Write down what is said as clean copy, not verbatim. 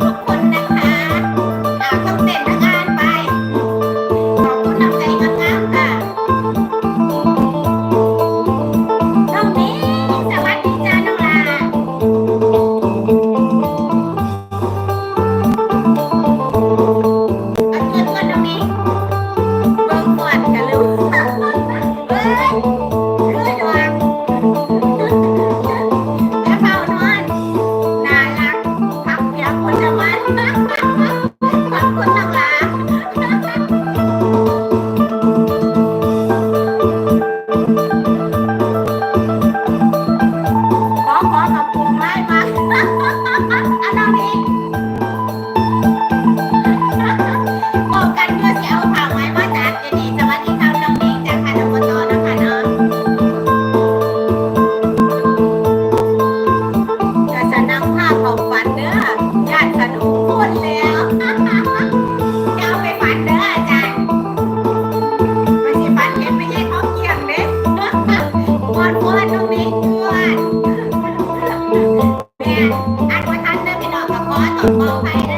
ทุกๆคนนะคะต้องเต้นทั้งงานไปขอบคุณน้ำใจงามๆค่ะน้องนี้สวัสดีจ้าน้องลาเอาเงินก่อนน้องนี้เบิ่งก่อนกันลูกเฮ้ยคือดวงแล้วเฝ้านอนน่ารักพักเพียงคนละวันขอบคุณน้องลา ขอกับกลุ่มไล่มาอันนี้บอกกันเพื่อจะเอาข่าวไว้มาจากเจนี่สวัสดีครับน้องนิ้งจากคณะกรรมการนะคะเนาะจะสนำภาพของฝันเด้อญาติสนุกพูดแล้วจะเอาไปฝันเด้ออาจารย์ไม่ใช่ฝันเห็นไม่ใช่ท้องเกี่ยงเด้ม้วนน้องนิ้งม้วนแม่อันว่าท่านเด้อพี่น้องก็ขอตอบขอไปเด้อ